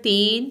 3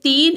3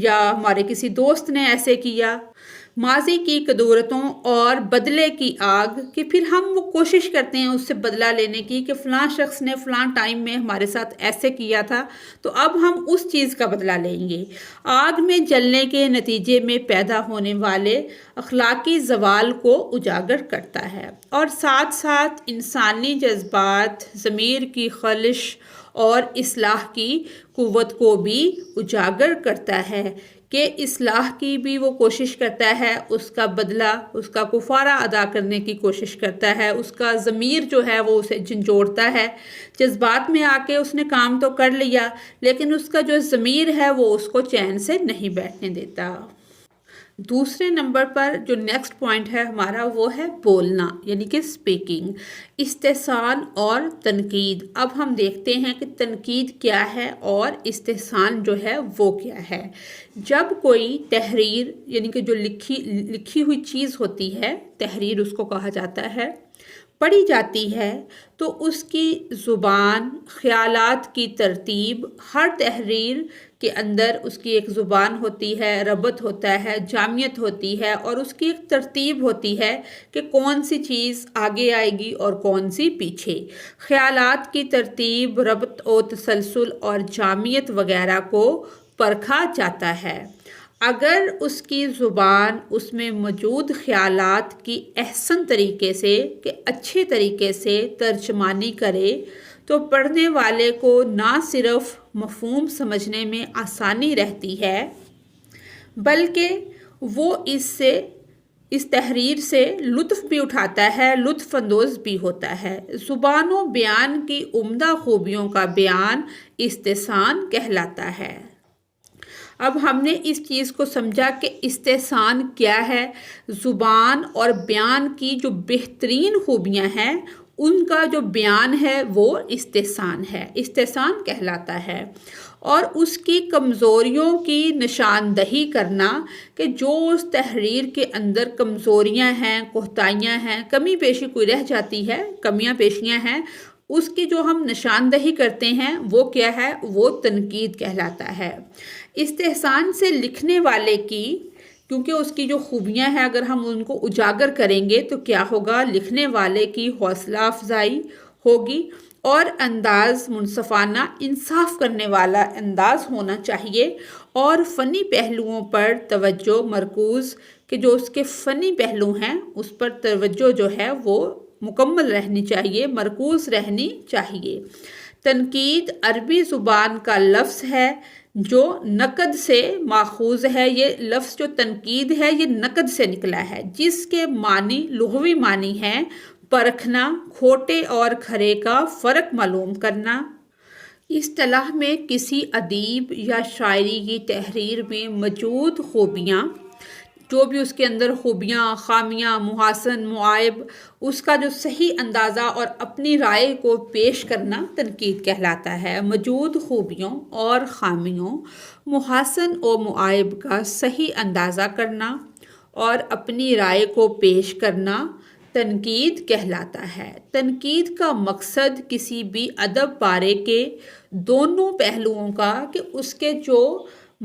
یا ہمارے کسی دوست نے ایسے کیا، ماضی کی قدورتوں اور بدلے کی آگ کہ پھر ہم وہ کوشش کرتے ہیں اس سے بدلہ لینے کی کہ فلاں شخص نے فلاں ٹائم میں ہمارے ساتھ ایسے کیا تھا تو اب ہم اس چیز کا بدلہ لیں گے۔ آگ میں جلنے کے نتیجے میں پیدا ہونے والے اخلاقی زوال کو اجاگر کرتا ہے، اور ساتھ ساتھ انسانی جذبات، ضمیر کی خلش اور اصلاح کی قوت کو بھی اجاگر کرتا ہے کہ اصلاح کی بھی وہ کوشش کرتا ہے، اس کا بدلہ، اس کا کفارہ ادا کرنے کی کوشش کرتا ہے، اس کا ضمیر جو ہے وہ اسے جھنجھوڑتا ہے۔ جذبات میں آ کے اس نے کام تو کر لیا لیکن اس کا جو ضمیر ہے وہ اس کو چین سے نہیں بیٹھنے دیتا۔ دوسرے نمبر پر جو نیکسٹ پوائنٹ ہے ہمارا وہ ہے بولنا، یعنی کہ اسپیکنگ، استحسان اور تنقید۔ اب ہم دیکھتے ہیں کہ تنقید کیا ہے اور استحسان جو ہے وہ کیا ہے۔ جب کوئی تحریر یعنی کہ جو لکھی ہوئی چیز ہوتی ہے، تحریر اس کو کہا جاتا ہے، پڑھی جاتی ہے تو اس کی زبان، خیالات کی ترتیب، ہر تحریر کے اندر اس کی ایک زبان ہوتی ہے، ربط ہوتا ہے، جامعیت ہوتی ہے، اور اس کی ایک ترتیب ہوتی ہے کہ کون سی چیز آگے آئے گی اور کون سی پیچھے۔ خیالات کی ترتیب، ربط و تسلسل اور جامعیت وغیرہ کو پرکھا جاتا ہے۔ اگر اس کی زبان اس میں موجود خیالات کی احسن طریقے سے کہ اچھے طریقے سے ترجمانی کرے تو پڑھنے والے کو نہ صرف مفہوم سمجھنے میں آسانی رہتی ہے بلکہ وہ اس تحریر سے لطف بھی اٹھاتا ہے، لطف اندوز بھی ہوتا ہے۔ زبان و بیان کی عمدہ خوبیوں کا بیان استحسان کہلاتا ہے۔ اب ہم نے اس چیز کو سمجھا کہ استحسان کیا ہے، زبان اور بیان کی جو بہترین خوبیاں ہیں ان کا جو بیان ہے وہ استحسان ہے، استحسان کہلاتا ہے، اور اس کی کمزوریوں کی نشاندہی کرنا کہ جو اس تحریر کے اندر کمزوریاں ہیں، کوتاہیاں ہیں، کمی بیشی کوئی رہ جاتی ہے، کمیاں پیشیاں ہیں، اس کی جو ہم نشاندہی کرتے ہیں وہ کیا ہے، وہ تنقید کہلاتا ہے۔ استحسان سے لکھنے والے کی، کیونکہ اس کی جو خوبیاں ہیں اگر ہم ان کو اجاگر کریں گے تو کیا ہوگا، لکھنے والے کی حوصلہ افزائی ہوگی اور انداز منصفانہ، انصاف کرنے والا انداز ہونا چاہیے، اور فنی پہلوؤں پر توجہ مرکوز کہ جو اس کے فنی پہلو ہیں اس پر توجہ جو ہے وہ مکمل رہنی چاہیے، مرکوز رہنی چاہیے۔ تنقید عربی زبان کا لفظ ہے جو نقد سے ماخوذ ہے۔ یہ لفظ جو تنقید ہے یہ نقد سے نکلا ہے، جس کے معنی، لغوی معنی ہے پرکھنا، کھوٹے اور کھرے کا فرق معلوم کرنا۔ اصطلاح میں کسی ادیب یا شاعری کی تحریر میں موجود خوبیاں، جو بھی اس کے اندر خوبیاں، خامیاں، محاسن، معائب، اس کا جو صحیح اندازہ اور اپنی رائے کو پیش کرنا تنقید کہلاتا ہے۔ موجود خوبیوں اور خامیوں، محاسن و معائب کا صحیح اندازہ کرنا اور اپنی رائے کو پیش کرنا تنقید کہلاتا ہے۔ تنقید کا مقصد کسی بھی ادب پارے کے دونوں پہلوؤں کا، کہ اس کے جو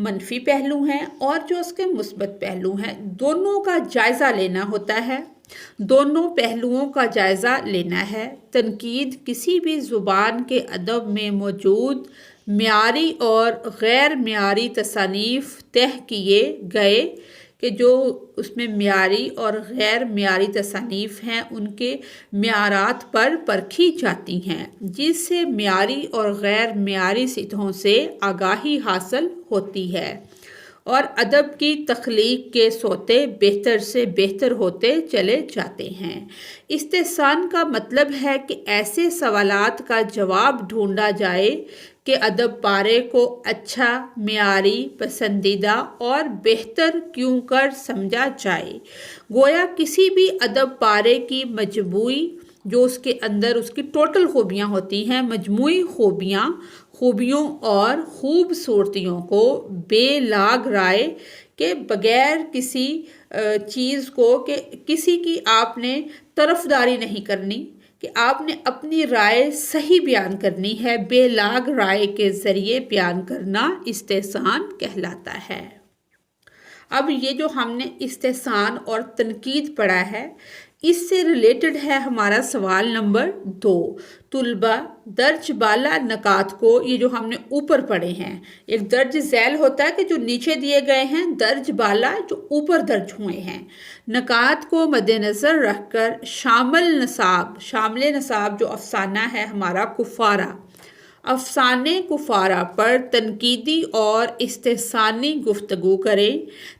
منفی پہلو ہیں اور جو اس کے مثبت پہلو ہیں، دونوں کا جائزہ لینا ہوتا ہے، دونوں پہلوؤں کا جائزہ لینا ہے۔ تنقید کسی بھی زبان کے ادب میں موجود معیاری اور غیر معیاری تصانیف طے کیے گئے کہ جو اس میں معیاری اور غیر معیاری تصانیف ہیں ان کے معیارات پر پرکھی جاتی ہیں، جس سے معیاری اور غیر معیاری سطحوں سے آگاہی حاصل ہوتی ہے اور ادب کی تخلیق کے سوتے بہتر سے بہتر ہوتے چلے جاتے ہیں۔ استحسان کا مطلب ہے کہ ایسے سوالات کا جواب ڈھونڈا جائے کہ ادب پارے کو اچھا، معیاری، پسندیدہ اور بہتر کیوں کر سمجھا جائے۔ گویا کسی بھی ادب پارے کی مجموعی، جو اس کے اندر اس کی ٹوٹل خوبیاں ہوتی ہیں، مجموعی خوبیوں اور خوبصورتیوں کو بے لاگ رائے کے بغیر کسی چیز کو کہ کسی کی آپ نے طرفداری نہیں کرنی، کہ آپ نے اپنی رائے صحیح بیان کرنی ہے، بے لاگ رائے کے ذریعے بیان کرنا استحسان کہلاتا ہے۔ اب یہ جو ہم نے استحسان اور تنقید پڑھا ہے، اس سے ریلیٹڈ ہے ہمارا سوال نمبر 2۔ طلبہ درج بالا نکات کو، یہ جو ہم نے اوپر پڑھے ہیں، ایک درج ذیل ہوتا ہے کہ جو نیچے دیے گئے ہیں، درج بالا جو اوپر درج ہوئے ہیں، نکات کو مد نظر رکھ کر شامل نصاب جو افسانہ ہے ہمارا کفارہ، افسانے کفارہ پر تنقیدی اور استحسانی گفتگو کریں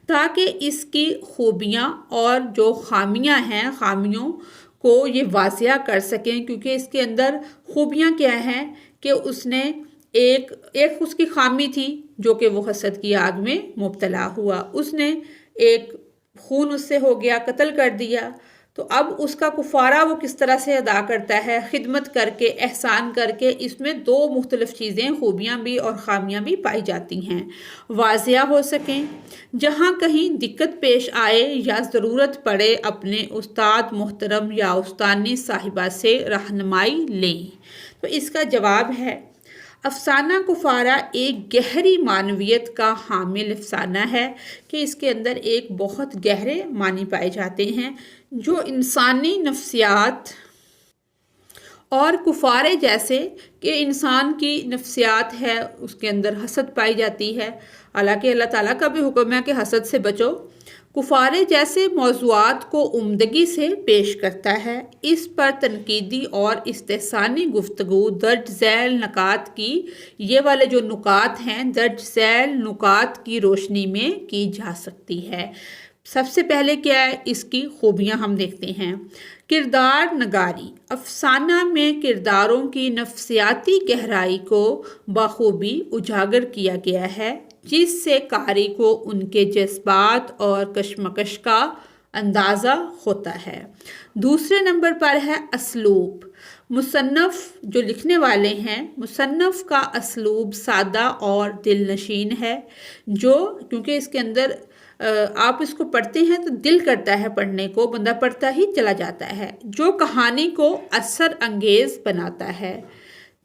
تاکہ اس کی خوبیاں اور جو خامیاں ہیں، خامیوں کو یہ واضح کر سکیں، کیونکہ اس کے اندر خوبیاں کیا ہیں کہ اس نے ایک اس کی خامی تھی جو کہ وہ حسد کی آگ میں مبتلا ہوا، اس نے ایک خون اس سے ہو گیا، قتل کر دیا، تو اب اس کا کفارہ وہ کس طرح سے ادا کرتا ہے، خدمت کر کے، احسان کر کے۔ اس میں دو مختلف چیزیں، خوبیاں بھی اور خامیاں بھی پائی جاتی ہیں، واضح ہو سکیں۔ جہاں کہیں دقت پیش آئے یا ضرورت پڑے اپنے استاد محترم یا استانی صاحبہ سے رہنمائی لیں۔ تو اس کا جواب ہے، افسانہ کفارہ ایک گہری معنویت کا حامل افسانہ ہے کہ اس کے اندر ایک بہت گہرے معنی پائے جاتے ہیں جو انسانی نفسیات اور کفارے جیسے کہ انسان کی نفسیات ہے، اس کے اندر حسد پائی جاتی ہے، حالانکہ اللہ تعالیٰ کا بھی حکم ہے کہ حسد سے بچو، کفارے جیسے موضوعات کو عمدگی سے پیش کرتا ہے۔ اس پر تنقیدی اور استحسانی گفتگو درج ذیل نکات کی، یہ والے جو نکات ہیں درج ذیل نکات کی روشنی میں کی جا سکتی ہے۔ سب سے پہلے کیا ہے، اس کی خوبیاں ہم دیکھتے ہیں۔ کردار نگاری، افسانہ میں کرداروں کی نفسیاتی گہرائی کو بخوبی اجاگر کیا گیا ہے، جس سے قاری کو ان کے جذبات اور کشمکش کا اندازہ ہوتا ہے۔ دوسرے نمبر پر ہے اسلوب۔ مصنف جو لکھنے والے ہیں، مصنف کا اسلوب سادہ اور دل نشین ہے، جو کیونکہ اس کے اندر آپ اس کو پڑھتے ہیں تو دل کرتا ہے پڑھنے کو، بندہ پڑھتا ہی چلا جاتا ہے، جو کہانی کو اثر انگیز بناتا ہے۔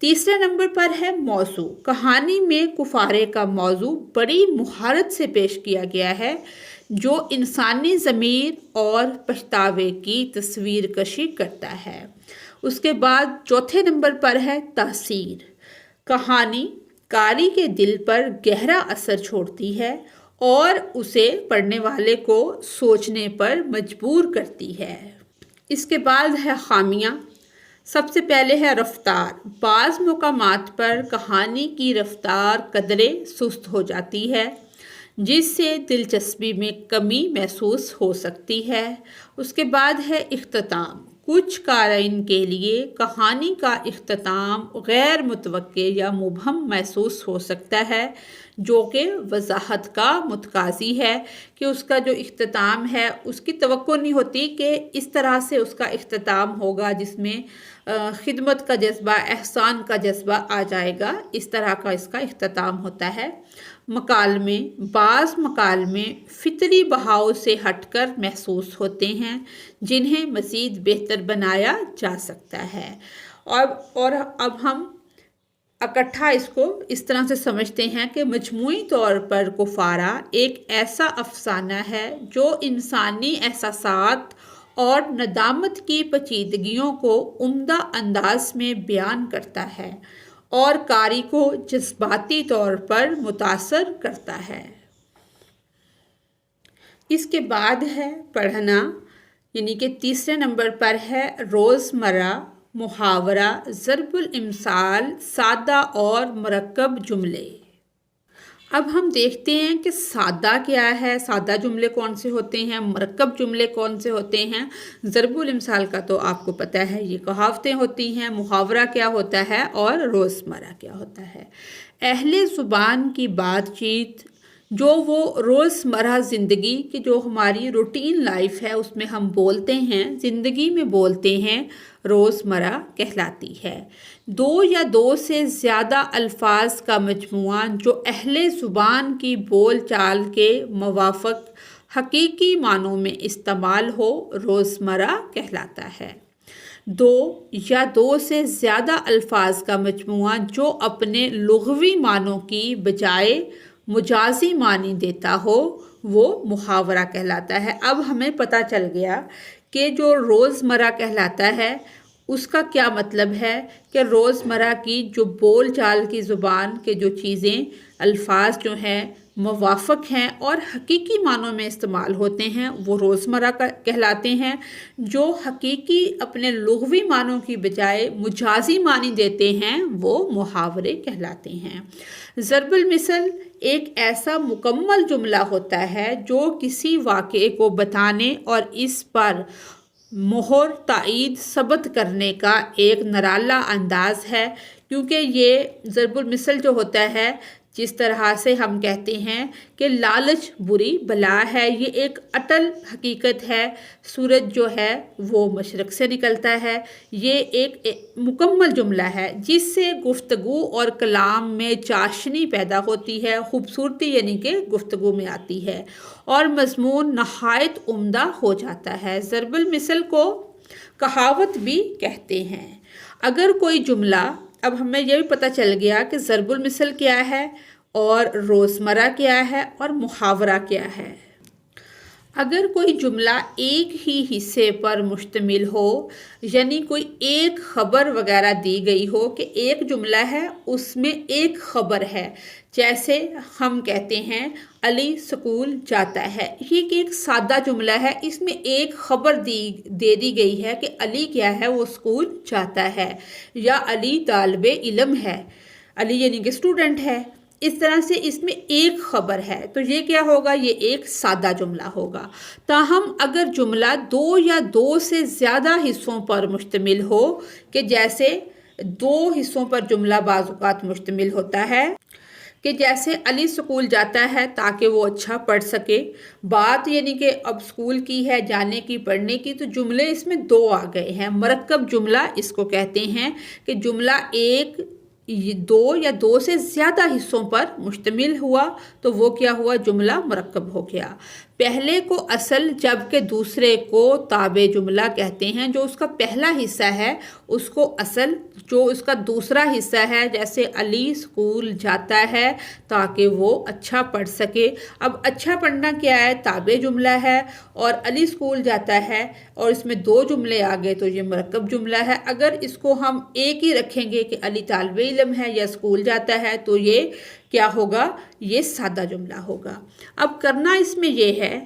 تیسرے نمبر پر ہے موضوع۔ کہانی میں کفارے کا موضوع بڑی مہارت سے پیش کیا گیا ہے، جو انسانی ضمیر اور پچھتاوے کی تصویر کشی کرتا ہے۔ اس کے بعد چوتھے نمبر پر ہے تاثیر۔ کہانی قاری کے دل پر گہرا اثر چھوڑتی ہے اور اسے پڑھنے والے کو سوچنے پر مجبور کرتی ہے۔ اس کے بعد ہے خامیاں۔ سب سے پہلے ہے رفتار۔ بعض مقامات پر کہانی کی رفتار قدرے سست ہو جاتی ہے، جس سے دلچسپی میں کمی محسوس ہو سکتی ہے۔ اس کے بعد ہے اختتام۔ کچھ قارئین کے لیے کہانی کا اختتام غیر متوقع یا مبہم محسوس ہو سکتا ہے، جو کہ وضاحت کا متقاضی ہے کہ اس کا جو اختتام ہے اس کی توقع نہیں ہوتی کہ اس طرح سے اس کا اختتام ہوگا، جس میں خدمت کا جذبہ، احسان کا جذبہ آ جائے گا، اس طرح کا اس کا اختتام ہوتا ہے۔ مکالمے، بعض مکالمے فطری بہاؤ سے ہٹ کر محسوس ہوتے ہیں، جنہیں مزید بہتر بنایا جا سکتا ہے۔ اور اب ہم اکٹھا اس کو اس طرح سے سمجھتے ہیں کہ مجموعی طور پر کفارہ ایک ایسا افسانہ ہے جو انسانی احساسات اور ندامت کی پیچیدگیوں کو عمدہ انداز میں بیان کرتا ہے اور قاری کو جذباتی طور پر متاثر کرتا ہے۔ اس کے بعد ہے پڑھنا، یعنی کہ تیسرے نمبر پر ہے روزمرہ محاورہ، ضرب الامثال، سادہ اور مرکب جملے۔ اب ہم دیکھتے ہیں کہ سادہ کیا ہے، سادہ جملے کون سے ہوتے ہیں، مرکب جملے کون سے ہوتے ہیں۔ ضرب الامثال کا تو آپ کو پتہ ہے، یہ کہاوتیں ہوتی ہیں، محاورہ کیا ہوتا ہے اور روزمرہ کیا ہوتا ہے۔ اہل زبان کی بات چیت جو وہ روزمرہ زندگی کی جو ہماری روٹین لائف ہے اس میں ہم بولتے ہیں، زندگی میں بولتے ہیں، روزمرہ کہلاتی ہے۔ دو یا دو سے زیادہ الفاظ کا مجموعہ جو اہل زبان کی بول چال کے موافق حقیقی معنوں میں استعمال ہو، روزمرہ کہلاتا ہے۔ دو یا دو سے زیادہ الفاظ کا مجموعہ جو اپنے لغوی معنوں کی بجائے مجازی معنی دیتا ہو وہ محاورہ کہلاتا ہے۔ اب ہمیں پتہ چل گیا کہ جو روزمرہ کہلاتا ہے اس کا کیا مطلب ہے کہ روزمرہ کی جو بول چال کی زبان کے جو چیزیں الفاظ جو ہیں موافق ہیں اور حقیقی معنوں میں استعمال ہوتے ہیں وہ روزمرہ کہلاتے ہیں۔ جو حقیقی اپنے لغوی معنوں کی بجائے مجازی معنی دیتے ہیں وہ محاورے کہلاتے ہیں۔ ضرب المثل ایک ایسا مکمل جملہ ہوتا ہے جو کسی واقعے کو بتانے اور اس پر مہر تائید ثبت کرنے کا ایک نرالا انداز ہے، کیونکہ یہ ضرب المثل جو ہوتا ہے جس طرح سے ہم کہتے ہیں کہ لالچ بری بلا ہے، یہ ایک اٹل حقیقت ہے۔ سورج جو ہے وہ مشرق سے نکلتا ہے، یہ ایک مکمل جملہ ہے جس سے گفتگو اور کلام میں چاشنی پیدا ہوتی ہے، خوبصورتی یعنی کہ گفتگو میں آتی ہے اور مضمون نہایت عمدہ ہو جاتا ہے۔ ضرب المثل کو کہاوت بھی کہتے ہیں۔ اگر کوئی جملہ، اب ہمیں یہ بھی پتہ چل گیا کہ ضرب المثل کیا ہے اور روزمرہ کیا ہے اور محاورہ کیا ہے۔ اگر کوئی جملہ ایک ہی حصے پر مشتمل ہو، یعنی کوئی ایک خبر وغیرہ دی گئی ہو کہ ایک جملہ ہے اس میں ایک خبر ہے، جیسے ہم کہتے ہیں علی اسکول جاتا ہے، یہ ایک سادہ جملہ ہے، اس میں ایک خبر دے دی گئی ہے کہ علی کیا ہے وہ اسکول جاتا ہے، یا علی طالب علم ہے، علی یعنی کہ اسٹوڈنٹ ہے۔ اس طرح سے اس میں ایک خبر ہے تو یہ کیا ہوگا، یہ ایک سادہ جملہ ہوگا۔ تاہم اگر جملہ دو یا دو سے زیادہ حصوں پر مشتمل ہو، کہ جیسے دو حصوں پر جملہ بعض اوقات مشتمل ہوتا ہے، کہ جیسے علی اسکول جاتا ہے تاکہ وہ اچھا پڑھ سکے، بات یعنی کہ اب اسکول کی ہے، جانے کی، پڑھنے کی، تو جملے اس میں دو آ گئے ہیں، مرکب جملہ اس کو کہتے ہیں کہ جملہ ایک، دو یا دو سے زیادہ حصوں پر مشتمل ہوا تو وہ کیا ہوا، جملہ مرکب ہو گیا۔ پہلے کو اصل جبکہ دوسرے کو تابع جملہ کہتے ہیں۔ جو اس کا پہلا حصہ ہے اس کو اصل، جو اس کا دوسرا حصہ ہے جیسے علی اسکول جاتا ہے تاکہ وہ اچھا پڑھ سکے، اب اچھا پڑھنا کیا ہے، تابع جملہ ہے، اور علی اسکول جاتا ہے اور اس میں دو جملے آ گئے تو یہ مرکب جملہ ہے۔ اگر اس کو ہم ایک ہی رکھیں گے کہ علی طالب علم ہے یا اسکول جاتا ہے تو یہ کیا ہوگا، یہ سادہ جملہ ہوگا۔ اب کرنا اس میں یہ ہے،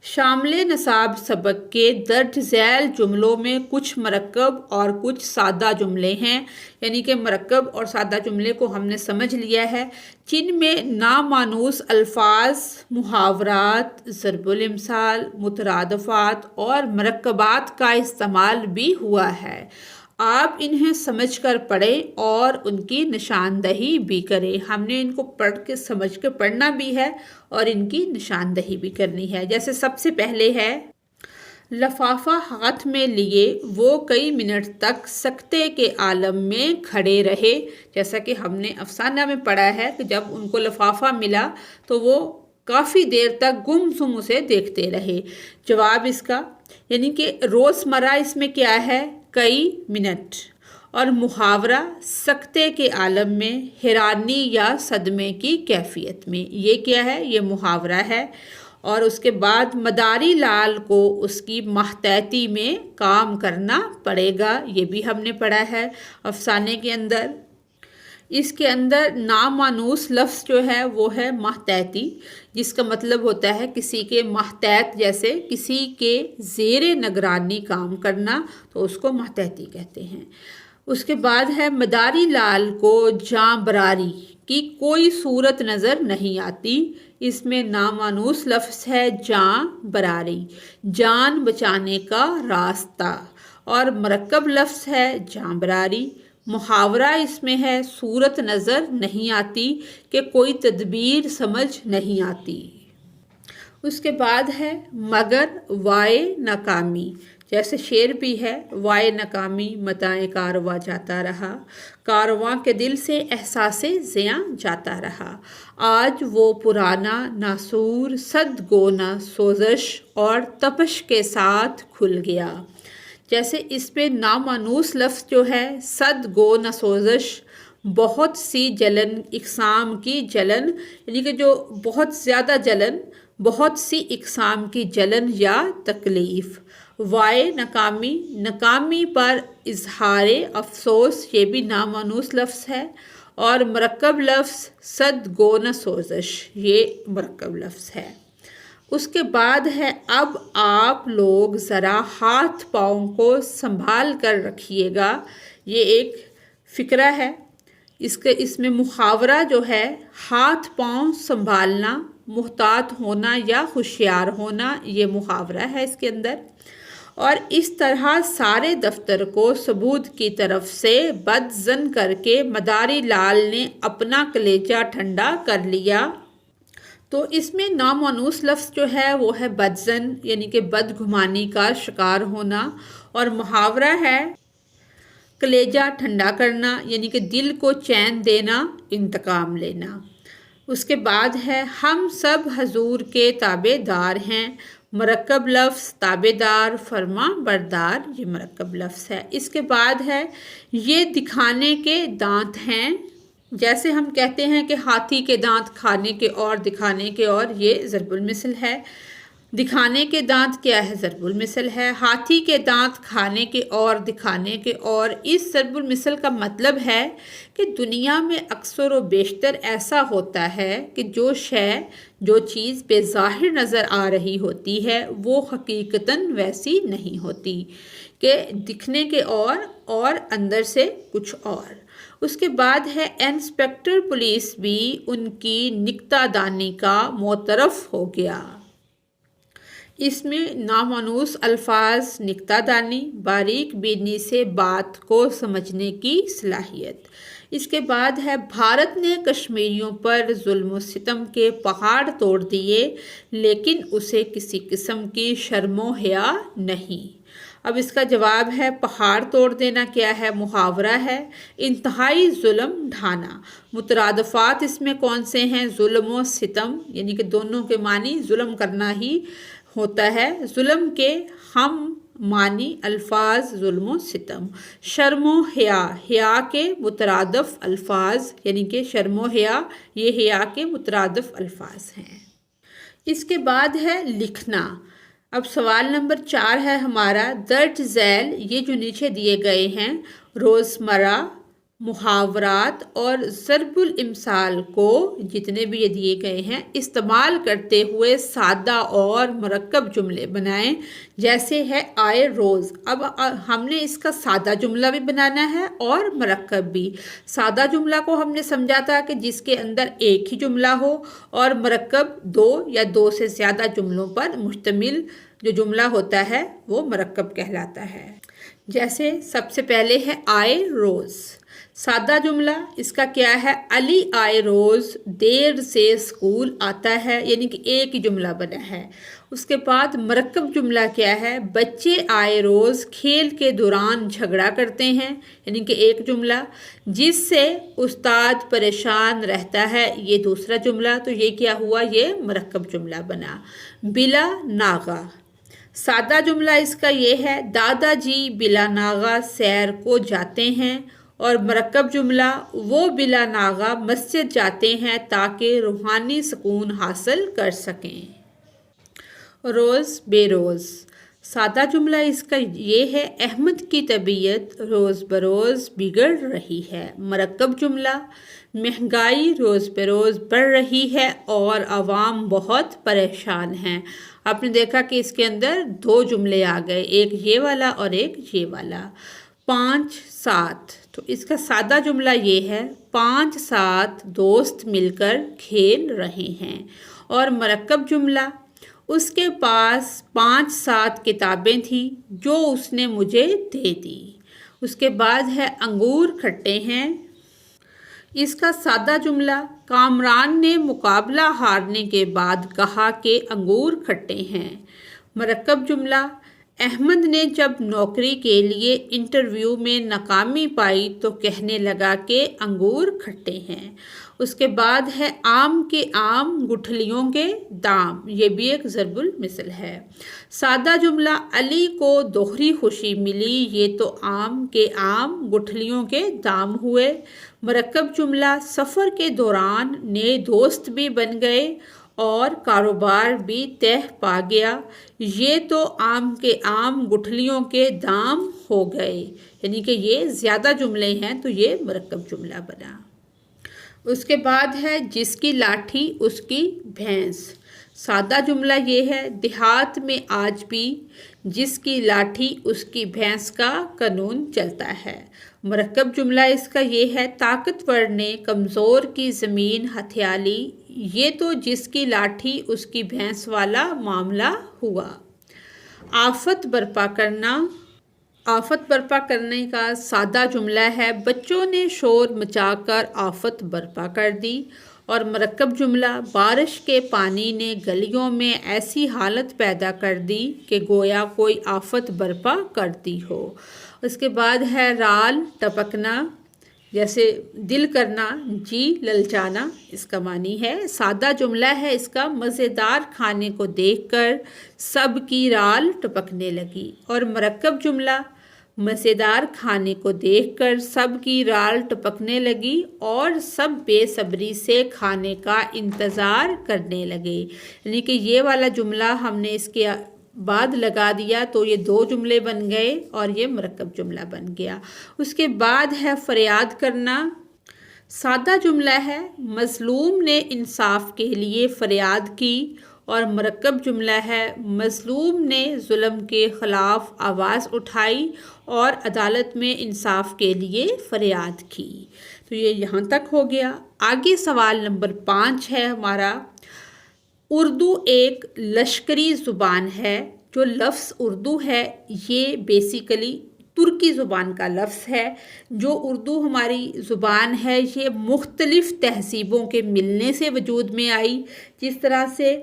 شامل نصاب سبق کے درج ذیل جملوں میں کچھ مرکب اور کچھ سادہ جملے ہیں، یعنی کہ مرکب اور سادہ جملے کو ہم نے سمجھ لیا ہے، جن میں نامانوس الفاظ، محاورات، ضرب الامثال، مترادفات اور مرکبات کا استعمال بھی ہوا ہے۔ آپ انہیں سمجھ کر پڑھیں اور ان کی نشاندہی بھی کریں۔ ہم نے ان کو پڑھ کے سمجھ کے پڑھنا بھی ہے اور ان کی نشاندہی بھی کرنی ہے۔ جیسے سب سے پہلے ہے، لفافہ ہاتھ میں لیے وہ کئی منٹ تک سکتے کے عالم میں کھڑے رہے۔ جیسا کہ ہم نے افسانہ میں پڑھا ہے کہ جب ان کو لفافہ ملا تو وہ کافی دیر تک گم سم اسے دیکھتے رہے۔ جواب اس کا، یعنی کہ روزمرہ اس میں کیا ہے، کئی منٹ، اور محاورہ سکتے کے عالم میں، حیرانی یا صدمے کی کیفیت میں، یہ کیا ہے، یہ محاورہ ہے۔ اور اس کے بعد مداری لال کو اس کی محتاطی میں کام کرنا پڑے گا، یہ بھی ہم نے پڑھا ہے افسانے کے اندر۔ اس کے اندر نامانوس لفظ جو ہے وہ ہے محتاطی، جس کا مطلب ہوتا ہے کسی کے محتاط، جیسے کسی کے زیر نگرانی کام کرنا، تو اس کو محتاطی کہتے ہیں۔ اس کے بعد ہے، مداری لال کو جاں براری کی کوئی صورت نظر نہیں آتی۔ اس میں نامانوس لفظ ہے جاں براری، جان بچانے کا راستہ، اور مرکب لفظ ہے جاں براری۔ محاورہ اس میں ہے صورت نظر نہیں آتی، کہ کوئی تدبیر سمجھ نہیں آتی۔ اس کے بعد ہے مگر وائے ناکامی، جیسے شعر بھی ہے، وائے ناکامی متاع کارواں جاتا رہا، کارواں کے دل سے احساس زیاں جاتا رہا، آج وہ پرانا ناسور صد گونا سوزش اور تپش کے ساتھ کھل گیا۔ جیسے اس پہ نامانوس لفظ جو ہے صد گو نہ سوزش، بہت سی جلن، اقسام کی جلن یعنی کہ جو بہت زیادہ جلن، بہت سی اقسام کی جلن یا تکلیف۔ وائے ناکامی، ناکامی پر اظہار افسوس، یہ بھی نامانوس لفظ ہے۔ اور مرکب لفظ صد گو نہ سوزش، یہ مرکب لفظ ہے۔ اس کے بعد ہے اب آپ لوگ ذرا ہاتھ پاؤں کو سنبھال کر رکھیے گا، یہ ایک فقرہ ہے۔ اس میں محاورہ جو ہے ہاتھ پاؤں سنبھالنا، محتاط ہونا یا ہوشیار ہونا، یہ محاورہ ہے اس کے اندر۔ اور اس طرح سارے دفتر کو ثبوت کی طرف سے بدظن کر کے مداری لال نے اپنا کلیجہ ٹھنڈا کر لیا۔ تو اس میں نامانوس لفظ جو ہے وہ ہے بدظن، یعنی کہ بدگمانی کا شکار ہونا، اور محاورہ ہے کلیجہ ٹھنڈا کرنا، یعنی کہ دل کو چین دینا، انتقام لینا۔ اس کے بعد ہے ہم سب حضور کے تابع دار ہیں، مرکب لفظ تابع دار، فرما بردار، یہ مرکب لفظ ہے۔ اس کے بعد ہے یہ دکھانے کے دانت ہیں، جیسے ہم کہتے ہیں کہ ہاتھی کے دانت کھانے کے اور دکھانے کے اور، یہ ضرب المثل ہے۔ دکھانے کے دانت کیا ہے؟ ضرب المثل ہے۔ ہاتھی کے دانت کھانے کے اور دکھانے کے اور، اس ضرب المثل کا مطلب ہے کہ دنیا میں اکثر و بیشتر ایسا ہوتا ہے کہ جو شے، جو چیز بے ظاہر نظر آ رہی ہوتی ہے وہ حقیقتاً ویسی نہیں ہوتی، کہ دکھنے کے اور اندر سے کچھ اور۔ اس کے بعد ہے انسپکٹر پولیس بھی ان کی نکتہ دانی کا معترف ہو گیا۔ اس میں نامانوس الفاظ، نکتہ دانی، باریک بینی سے بات کو سمجھنے کی صلاحیت۔ اس کے بعد ہے بھارت نے کشمیریوں پر ظلم و ستم کے پہاڑ توڑ دیے لیکن اسے کسی قسم کی شرم و حیا نہیں۔ اب اس کا جواب ہے پہاڑ توڑ دینا کیا ہے؟ محاورہ ہے، انتہائی ظلم ڈھانا۔ مترادفات اس میں کون سے ہیں؟ ظلم و ستم، یعنی کہ دونوں کے معنی ظلم کرنا ہی ہوتا ہے۔ ظلم کے ہم معنی الفاظ ظلم و ستم۔ شرم و حیا، حیا کے مترادف الفاظ، یعنی کہ شرم و حیا یہ حیا کے مترادف الفاظ ہیں۔ اس کے بعد ہے لکھنا۔ اب سوال نمبر 4 ہے ہمارا، درج ذیل یہ جو نیچے دیے گئے ہیں روزمرہ محاورات اور ضرب الامثال کو، جتنے بھی یہ دیے گئے ہیں، استعمال کرتے ہوئے سادہ اور مرکب جملے بنائیں، جیسے ہے آئے روز۔ اب ہم نے اس کا سادہ جملہ بھی بنانا ہے اور مرکب بھی۔ سادہ جملہ کو ہم نے سمجھا تھا کہ جس کے اندر ایک ہی جملہ ہو، اور مرکب 2 یا 2 سے زیادہ جملوں پر مشتمل جو جملہ ہوتا ہے وہ مرکب کہلاتا ہے۔ جیسے سب سے پہلے ہے آئے روز، سادہ جملہ اس کا کیا ہے؟ علی آئے روز دیر سے اسکول آتا ہے، یعنی کہ ایک ہی جملہ بنا ہے۔ اس کے بعد مرکب جملہ کیا ہے؟ بچے آئے روز کھیل کے دوران جھگڑا کرتے ہیں، یعنی کہ ایک جملہ۔ جس سے استاد پریشان رہتا ہے، یہ دوسرا جملہ، تو یہ کیا ہوا؟ یہ مرکب جملہ بنا۔ بلا ناغہ، سادہ جملہ اس کا یہ ہے دادا جی بلا ناغہ سیر کو جاتے ہیں، اور مرکب جملہ وہ بلا ناغہ مسجد جاتے ہیں تاکہ روحانی سکون حاصل کر سکیں۔ روز بے روز، سادہ جملہ اس کا یہ ہے احمد کی طبیعت روز بروز بگڑ رہی ہے۔ مرکب جملہ مہنگائی روز بروز بڑھ رہی ہے اور عوام بہت پریشان ہیں۔ آپ نے دیکھا کہ اس کے اندر 2 جملے آ گئے، ایک یہ والا اور ایک یہ والا۔ 5 7، تو اس کا سادہ جملہ یہ ہے 5 7 دوست مل کر کھیل رہے ہیں۔ اور مرکب جملہ اس کے پاس 5 7 کتابیں تھیں جو اس نے مجھے دے دی۔ اس کے بعد ہے انگور کھٹے ہیں۔ اس کا سادہ جملہ کامران نے مقابلہ ہارنے کے بعد کہا کہ انگور کھٹے ہیں۔ مرکب جملہ احمد نے جب نوکری کے لیے انٹرویو میں ناکامی پائی تو کہنے لگا کہ انگور کھٹے ہیں۔ اس کے بعد ہے آم کے آم گٹھلیوں کے دام، یہ بھی ایک ضرب المثل ہے۔ سادہ جملہ علی کو دوہری خوشی ملی، یہ تو آم کے آم گٹھلیوں کے دام ہوئے۔ مرکب جملہ سفر کے دوران نئے دوست بھی بن گئے اور کاروبار بھی تہ پا گیا، یہ تو آم کے آم گٹھلیوں کے دام ہو گئے، یعنی کہ یہ زیادہ جملے ہیں تو یہ مرکب جملہ بنا۔ اس کے بعد ہے جس کی لاٹھی اس کی بھینس۔ سادہ جملہ یہ ہے دیہات میں آج بھی جس کی لاٹھی اس کی بھینس کا قانون چلتا ہے۔ مرکب جملہ اس کا یہ ہے طاقتور نے کمزور کی زمین ہتھیا لی، یہ تو جس کی لاٹھی اس کی بھینس والا معاملہ ہوا۔ آفت برپا کرنا۔ آفت برپا کرنے کا سادہ جملہ ہے بچوں نے شور مچا کر آفت برپا کر دی، اور مرکب جملہ بارش کے پانی نے گلیوں میں ایسی حالت پیدا کر دی کہ گویا کوئی آفت برپا کرتی ہو۔ اس کے بعد ہے رال ٹپکنا، جیسے دل کرنا، جی للچانا، اس کا معنی ہے۔ سادہ جملہ ہے اس کا مزیدار کھانے کو دیکھ کر سب کی رال ٹپکنے لگی، اور مرکب جملہ مزیدار کھانے کو دیکھ کر سب کی رال ٹپکنے لگی اور سب بے صبری سے کھانے کا انتظار کرنے لگے، یعنی کہ یہ والا جملہ ہم نے اس کے بعد لگا دیا تو یہ دو جملے بن گئے اور یہ مرکب جملہ بن گیا۔ اس کے بعد ہے فریاد کرنا۔ سادہ جملہ ہے مظلوم نے انصاف کے لیے فریاد کی، اور مرکب جملہ ہے مظلوم نے ظلم کے خلاف آواز اٹھائی اور عدالت میں انصاف کے لیے فریاد کی۔ تو یہ یہاں تک ہو گیا۔ آگے سوال نمبر 5 ہے ہمارا۔ اردو ایک لشکری زبان ہے۔ جو لفظ اردو ہے یہ بیسیکلی ترکی زبان کا لفظ ہے۔ جو اردو ہماری زبان ہے یہ مختلف تہذیبوں کے ملنے سے وجود میں آئی، جس طرح سے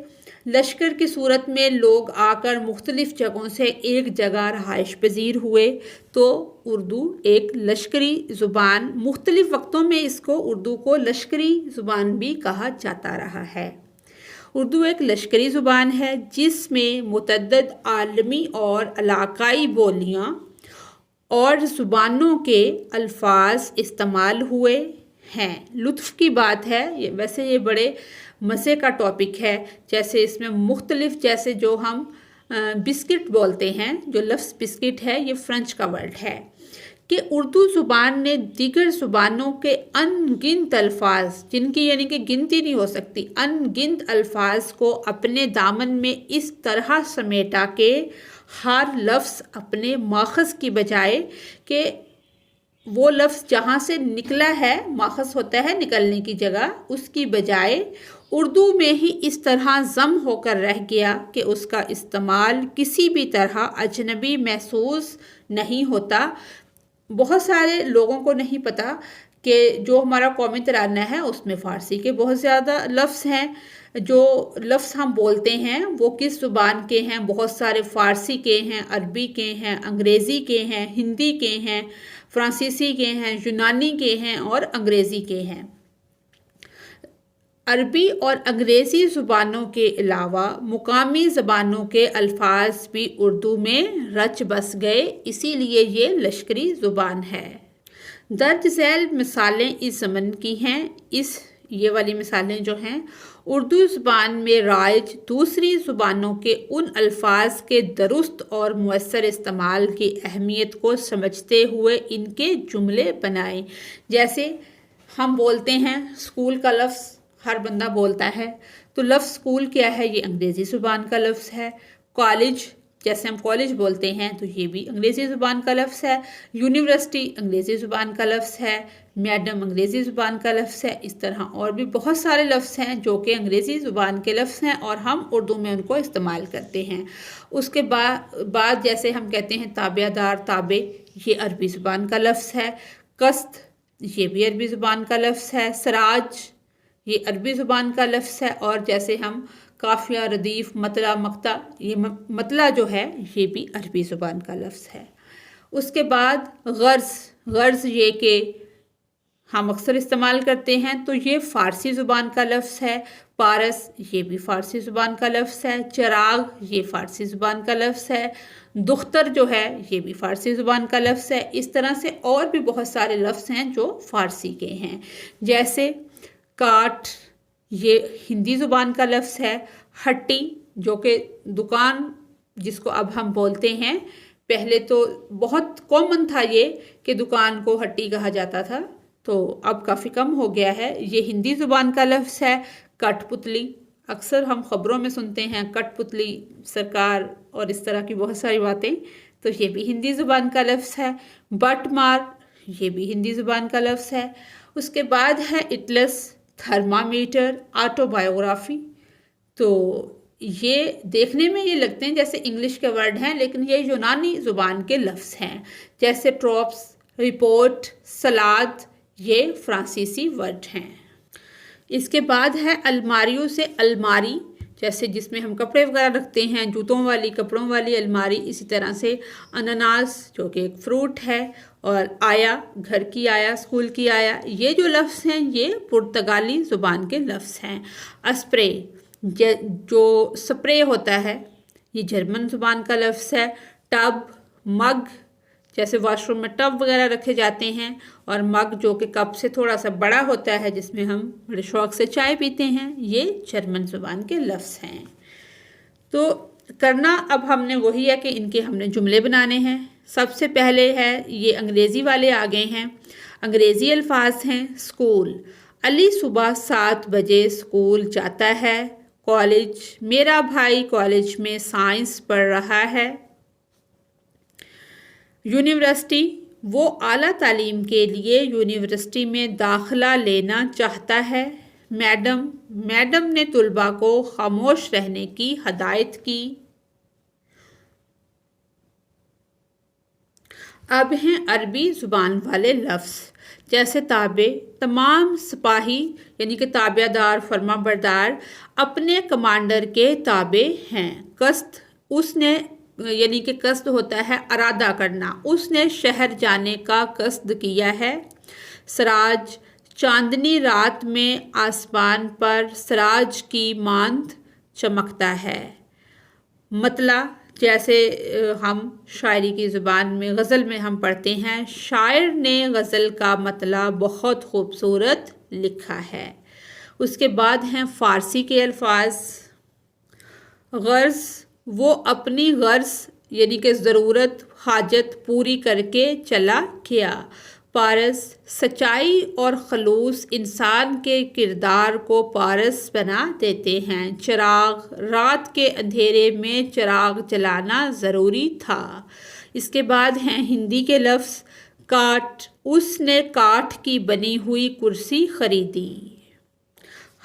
لشکر کی صورت میں لوگ آ کر مختلف جگہوں سے ایک جگہ رہائش پذیر ہوئے، تو اردو ایک لشکری زبان، مختلف وقتوں میں اس کو اردو کو لشکری زبان بھی کہا جاتا رہا ہے۔ اردو ایک لشکری زبان ہے جس میں متعدد عالمی اور علاقائی بولیاں اور زبانوں کے الفاظ استعمال ہوئے ہیں۔ لطف کی بات ہے، ویسے یہ بڑے مزے کا ٹاپک ہے، جیسے اس میں مختلف، جیسے جو ہم بسکٹ بولتے ہیں، جو لفظ بسکٹ ہے یہ فرینچ کا ورڈ ہے، کہ اردو زبان نے دیگر زبانوں کے ان گنت الفاظ، جن کی یعنی کہ گنتی نہیں ہو سکتی، ان گنت الفاظ کو اپنے دامن میں اس طرح سمیٹا کہ ہر لفظ اپنے ماخذ کی بجائے، کہ وہ لفظ جہاں سے نکلا ہے، ماخذ ہوتا ہے نکلنے کی جگہ، اس کی بجائے اردو میں ہی اس طرح ضم ہو کر رہ گیا کہ اس کا استعمال کسی بھی طرح اجنبی محسوس نہیں ہوتا۔ بہت سارے لوگوں کو نہیں پتہ کہ جو ہمارا قومی ترانہ ہے اس میں فارسی کے بہت زیادہ لفظ ہیں، جو لفظ ہم بولتے ہیں وہ کس زبان کے ہیں، بہت سارے فارسی کے ہیں، عربی کے ہیں، انگریزی کے ہیں، ہندی کے ہیں، فرانسیسی کے ہیں، یونانی کے ہیں اور انگریزی کے ہیں۔ عربی اور انگریزی زبانوں کے علاوہ مقامی زبانوں کے الفاظ بھی اردو میں رچ بس گئے، اسی لیے یہ لشکری زبان ہے۔ درج ذیل مثالیں اس ضمن کی ہیں۔ یہ والی مثالیں جو ہیں اردو زبان میں رائج دوسری زبانوں کے ان الفاظ کے درست اور مؤثر استعمال کی اہمیت کو سمجھتے ہوئے ان کے جملے بنائے۔ جیسے ہم بولتے ہیں اسکول کا لفظ ہر بندہ بولتا ہے، تو لفظ اسکول کیا ہے؟ یہ انگریزی زبان کا لفظ ہے۔ کالج، جیسے ہم کالج بولتے ہیں تو یہ بھی انگریزی زبان کا لفظ ہے۔ یونیورسٹی انگریزی زبان کا لفظ ہے۔ میڈم انگریزی زبان کا لفظ ہے۔ اس طرح اور بھی بہت سارے لفظ ہیں جو کہ انگریزی زبان کے لفظ ہیں اور ہم اردو میں ان کو استعمال کرتے ہیں۔ اس کے بعد جیسے ہم کہتے ہیں تابع دار، تابع، یہ عربی زبان کا لفظ ہے۔ قسط، یہ بھی عربی زبان کا لفظ ہے۔ سراج، یہ عربی زبان کا لفظ ہے۔ اور جیسے ہم قافیہ، ردیف، مطلع، مقطع، یہ مطلع جو ہے یہ بھی عربی زبان کا لفظ ہے۔ اس کے بعد غرض، غرض یہ کہ ہم اکثر استعمال کرتے ہیں تو یہ فارسی زبان کا لفظ ہے۔ پارس یہ بھی فارسی زبان کا لفظ ہے۔ چراغ یہ فارسی زبان کا لفظ ہے۔ دختر جو ہے یہ بھی فارسی زبان کا لفظ ہے۔ اس طرح سے اور بھی بہت سارے لفظ ہیں جو فارسی کے ہیں، جیسے کاٹ یہ ہندی زبان کا لفظ ہے۔ ہٹی جو کہ دکان جس کو اب ہم بولتے ہیں، پہلے تو بہت کامن تھا یہ کہ دکان کو ہٹی کہا جاتا تھا، تو اب کافی کم ہو گیا ہے، یہ ہندی زبان کا لفظ ہے۔ کٹ پتلی اکثر ہم خبروں میں سنتے ہیں، کٹ پتلی سرکار اور اس طرح کی بہت ساری باتیں، تو یہ بھی ہندی زبان کا لفظ ہے۔ بٹ مار یہ بھی ہندی زبان کا لفظ ہے۔ اس کے بعد ہے اٹلس، تھرمامیٹر، آٹو بایوگرافی، تو یہ دیکھنے میں یہ لگتے ہیں جیسے انگلش کے ورڈ ہیں، لیکن یہ یونانی زبان کے لفظ ہیں، جیسے ٹروپس، رپورٹ، سلاد، یہ فرانسیسی ورڈ ہیں۔ اس کے بعد ہے الماریوں سے الماری، جیسے جس میں ہم کپڑے وغیرہ رکھتے ہیں، جوتوں والی، کپڑوں والی الماری۔ اسی طرح سے اناناس جو کہ ایک فروٹ ہے، اور آیا گھر کی آیا، اسکول کی آیا، یہ جو لفظ ہیں یہ پرتگالی زبان کے لفظ ہیں۔ اسپرے جو سپرے ہوتا ہے یہ جرمن زبان کا لفظ ہے۔ ٹب، مگ جیسے واش روم میں ٹب وغیرہ رکھے جاتے ہیں، اور مگ جو کہ کپ سے تھوڑا سا بڑا ہوتا ہے جس میں ہم بڑے شوق سے چائے پیتے ہیں، یہ جرمن زبان کے لفظ ہیں۔ تو کرنا اب ہم نے وہی ہے کہ ان کے ہم نے جملے بنانے ہیں۔ سب سے پہلے ہے یہ انگریزی والے آگے ہیں، انگریزی الفاظ ہیں۔ اسکول، علی صبح 7 بجے اسکول جاتا ہے۔ کالج، میرا بھائی کالج میں سائنس پڑھ رہا ہے۔ یونیورسٹی، وہ اعلیٰ تعلیم کے لیے یونیورسٹی میں داخلہ لینا چاہتا ہے۔ میڈم، میڈم نے طلباء کو خاموش رہنے کی ہدایت کی۔ اب ہیں عربی زبان والے لفظ، جیسے تابع، تمام سپاہی یعنی کہ تابع دار، فرما بردار اپنے کمانڈر کے تابع ہیں۔ قصد، اس نے یعنی کہ قصد ہوتا ہے ارادہ کرنا، اس نے شہر جانے کا قصد کیا ہے۔ سراج، چاندنی رات میں آسمان پر سراج کی ماند چمکتا ہے۔ مطلع، جیسے ہم شاعری کی زبان میں غزل میں ہم پڑھتے ہیں، شاعر نے غزل کا مطلع بہت خوبصورت لکھا ہے۔ اس کے بعد ہیں فارسی کے الفاظ۔ غرض، وہ اپنی غرض یعنی کہ ضرورت، حاجت پوری کر کے چلا گیا۔ پارس، سچائی اور خلوص انسان کے کردار کو پارس بنا دیتے ہیں۔ چراغ، رات کے اندھیرے میں چراغ جلانا ضروری تھا۔ اس کے بعد ہیں ہندی کے لفظ۔ کاٹ، اس نے کاٹھ کی بنی ہوئی کرسی خریدی۔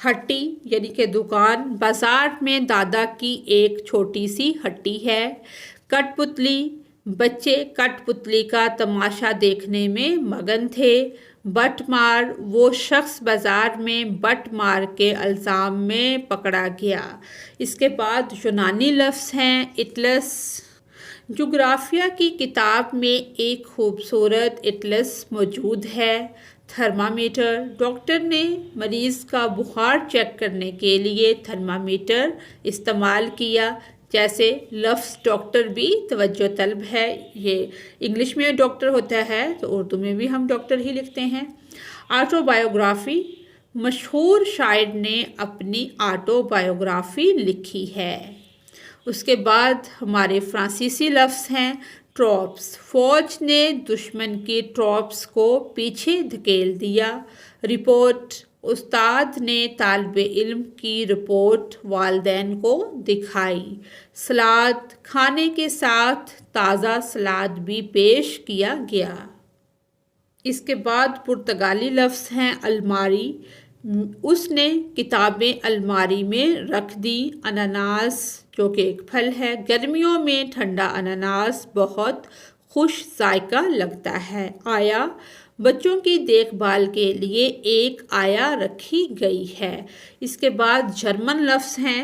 ہٹی یعنی کہ دکان، بازار میں دادا کی ایک چھوٹی سی ہٹی ہے۔ کٹ پتلی، بچے کٹ پتلی کا تماشا دیکھنے میں مگن تھے۔ بٹ مار، وہ شخص بازار میں بٹ مار کے الزام میں پکڑا گیا۔ اس کے بعد یونانی لفظ ہیں اٹلس۔ جغرافیہ کی کتاب میں ایک خوبصورت اٹلس موجود ہے۔ تھرمامیٹر، ڈاکٹر نے مریض کا بخار چیک کرنے کے لیے تھرمامیٹر استعمال کیا۔ جیسے لفظ ڈاکٹر بھی توجہ طلب ہے، یہ انگلش میں ڈاکٹر ہوتا ہے تو اردو میں بھی ہم ڈاکٹر ہی لکھتے ہیں۔ آٹو بایوگرافی، مشہور شاعر نے اپنی آٹو بایوگرافی لکھی ہے۔ اس کے بعد ہمارے فرانسیسی لفظ ہیں ٹروپس، فوج نے دشمن کی ٹروپس کو پیچھے دھکیل دیا۔ رپورٹ، استاد نے طالب علم کی رپورٹ والدین کو دکھائی۔ سلاد، کھانے کے ساتھ تازہ سلاد بھی پیش کیا گیا۔ اس کے بعد پرتگالی لفظ ہیں الماری، اس نے کتابیں الماری میں رکھ دی۔ اناناس جو کہ ایک پھل ہے، گرمیوں میں ٹھنڈا اناناس بہت خوش ذائقہ لگتا ہے۔ آیا، بچوں کی دیکھ بھال کے لیے ایک آیا رکھی گئی ہے۔ اس کے بعد جرمن لفظ ہیں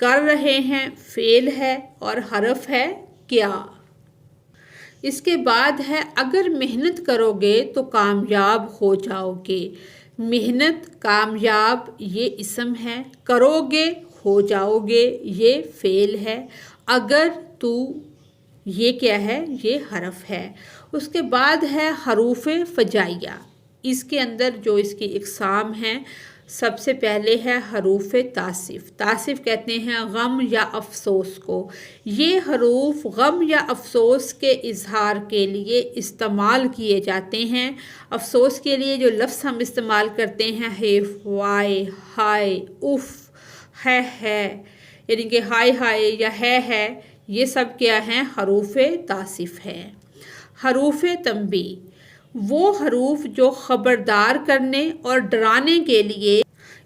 کر رہے ہیں فعل ہے اور حرف ہے کیا۔ اس کے بعد ہے اگر محنت کرو گے تو کامیاب ہو جاؤ گے۔ محنت کامیاب یہ اسم ہے، کرو گے ہو جاؤ گے یہ فعل ہے، اگر تو یہ کیا ہے، یہ حرف ہے۔ اس کے بعد ہے حروف فجائیہ۔ اس کے اندر جو اس کی اقسام ہیں، سب سے پہلے ہے حروف تاسف۔ تاسف کہتے ہیں غم یا افسوس کو۔ یہ حروف غم یا افسوس کے اظہار کے لیے استعمال کیے جاتے ہیں۔ افسوس کے لیے جو لفظ ہم استعمال کرتے ہیں، ہیف، وائے، ہائے، اف، ہے، یعنی کہ ہائے ہائے یا ہے، یہ سب کیا ہیں، حروف تاسف ہے۔ حروف تنبیہ وہ حروف جو خبردار کرنے اور ڈرانے کے لیے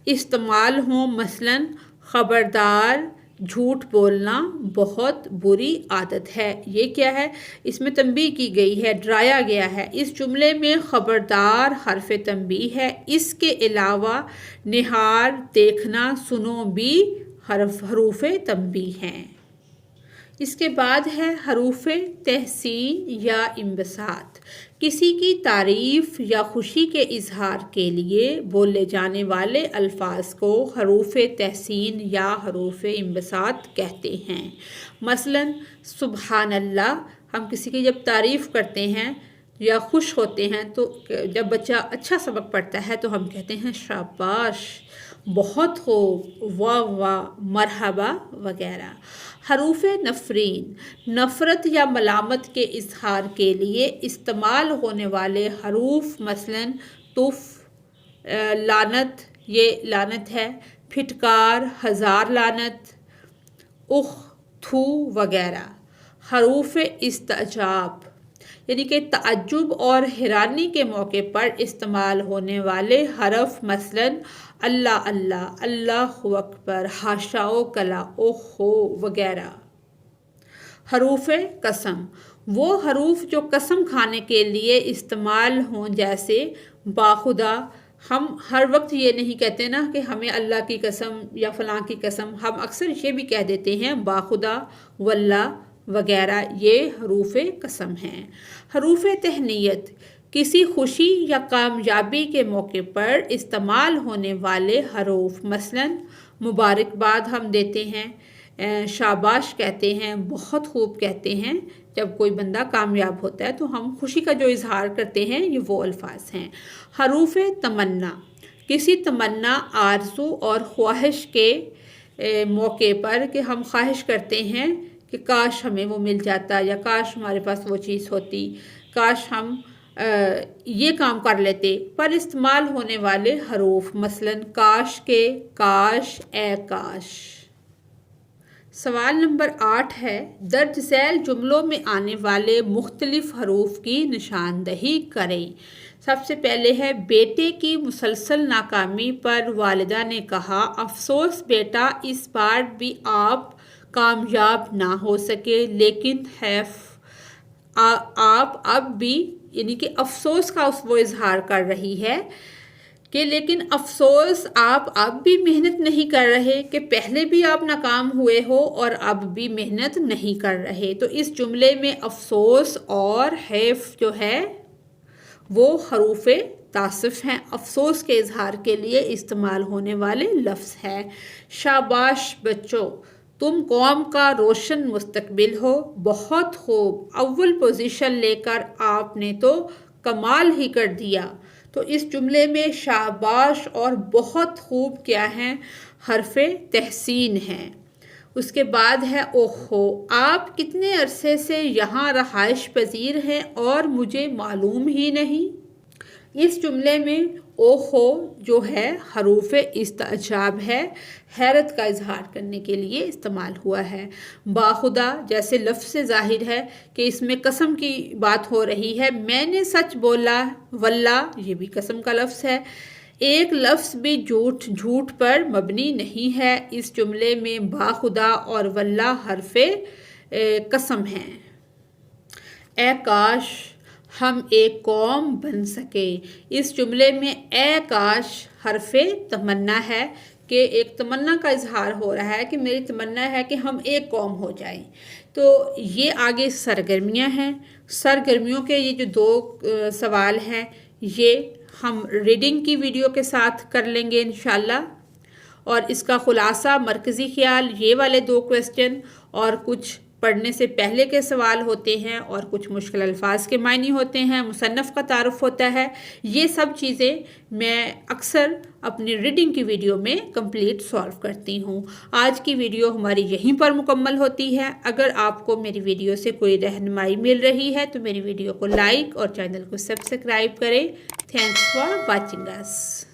استعمال ہوں، مثلاً خبردار، جھوٹ بولنا بہت بری عادت ہے، یہ کیا ہے، اس میں تنبیہ کی گئی ہے، ڈرایا گیا ہے۔ اس جملے میں خبردار حرف تنبیہ ہے۔ اس کے علاوہ نہار، دیکھنا، سنو بھی حروف تنبیہ ہیں۔ اس کے بعد ہے حروف تحسین یا انبساط۔ کسی کی تعریف یا خوشی کے اظہار کے لیے بولے جانے والے الفاظ کو حروف تحسین یا حروف انبساط کہتے ہیں۔ مثلاً سبحان اللہ، ہم کسی کی جب تعریف کرتے ہیں یا خوش ہوتے ہیں تو جب بچہ اچھا سبق پڑھتا ہے تو ہم کہتے ہیں شاباش، بہت خوب، واہ واہ، مرحبا وغیرہ۔ حروف نفرین نفرت یا ملامت کے اظہار کے لیے استعمال ہونے والے حروف، مثلاً تف، لعنت، یہ لعنت ہے، پھٹکار، ہزار لعنت، اخ، تھو وغیرہ۔ حروف استعجاب یعنی کہ تعجب اور حیرانی کے موقع پر استعمال ہونے والے حرف، مثلاً اللہ اللہ، اللہ اکبر، حاشا و کلا، اوہو وغیرہ۔ حروف قسم وہ حروف جو قسم کھانے کے لیے استعمال ہوں، جیسے باخدا۔ ہم ہر وقت یہ نہیں کہتے نا کہ ہمیں اللہ کی قسم یا فلاں کی قسم، ہم اکثر یہ بھی کہہ دیتے ہیں باخدا، واللہ وغیرہ، یہ حروف قسم ہیں۔ حروف تہنیت کسی خوشی یا کامیابی کے موقع پر استعمال ہونے والے حروف، مثلاً مبارکباد ہم دیتے ہیں، شاباش کہتے ہیں، بہت خوب کہتے ہیں۔ جب کوئی بندہ کامیاب ہوتا ہے تو ہم خوشی کا جو اظہار کرتے ہیں، یہ وہ الفاظ ہیں۔ حروف تمنا کسی تمنا، آرزو اور خواہش کے موقع پر کہ ہم خواہش کرتے ہیں کہ کاش ہمیں وہ مل جاتا، یا کاش ہمارے پاس وہ چیز ہوتی، کاش ہم یہ کام کر لیتے، پر استعمال ہونے والے حروف، مثلاً کاش کے، کاش، اے کاش۔ سوال نمبر 8 ہے، درج ذیل جملوں میں آنے والے مختلف حروف کی نشاندہی کریں۔ سب سے پہلے ہے بیٹے کی مسلسل ناکامی پر والدہ نے کہا، افسوس بیٹا، اس بار بھی آپ کامیاب نہ ہو سکے، لیکن آپ اب بھی، یعنی کہ افسوس کا وہ اظہار کر رہی ہے کہ لیکن افسوس آپ اب بھی محنت نہیں کر رہے، کہ پہلے بھی آپ ناکام ہوئے ہو اور اب بھی محنت نہیں کر رہے۔ تو اس جملے میں افسوس اور حیف جو ہے وہ حروف تاسف ہیں، افسوس کے اظہار کے لیے استعمال ہونے والے لفظ ہے۔ شاباش بچوں، تم قوم کا روشن مستقبل ہو، بہت خوب، اول پوزیشن لے کر آپ نے تو کمال ہی کر دیا۔ تو اس جملے میں شاباش اور بہت خوب کیا ہیں، حرف تحسین ہیں۔ اس کے بعد ہے اوہو، آپ کتنے عرصے سے یہاں رہائش پذیر ہیں اور مجھے معلوم ہی نہیں۔ اس جملے میں اوہو جو ہے حروف استعجاب ہے، حیرت کا اظہار کرنے کے لیے استعمال ہوا ہے۔ باخدا جیسے لفظ سے ظاہر ہے کہ اس میں قسم کی بات ہو رہی ہے، میں نے سچ بولا، واللہ یہ بھی قسم کا لفظ ہے۔ ایک لفظ بھی جھوٹ پر مبنی نہیں ہے۔ اس جملے میں باخدا اور واللہ حرف قسم ہیں۔ اے کاش ہم ایک قوم بن سکے، اس جملے میں اے کاش حرف تمنا ہے کہ ایک تمنا کا اظہار ہو رہا ہے کہ میری تمنا ہے کہ ہم ایک قوم ہو جائیں۔ تو یہ آگے سرگرمیاں ہیں، سرگرمیوں کے یہ جو 2 سوال ہیں یہ ہم ریڈنگ کی ویڈیو کے ساتھ کر لیں گے انشاءاللہ، اور اس کا خلاصہ مرکزی خیال یہ والے 2 کویسچن اور کچھ پڑھنے سے پہلے کے سوال ہوتے ہیں اور کچھ مشکل الفاظ کے معنی ہوتے ہیں، مصنف کا تعارف ہوتا ہے، یہ سب چیزیں میں اکثر اپنی ریڈنگ کی ویڈیو میں کمپلیٹ سالو کرتی ہوں۔ آج کی ویڈیو ہماری یہیں پر مکمل ہوتی ہے۔ اگر آپ کو میری ویڈیو سے کوئی رہنمائی مل رہی ہے تو میری ویڈیو کو لائک اور چینل کو سبسکرائب کریں۔ Thanks for watching us.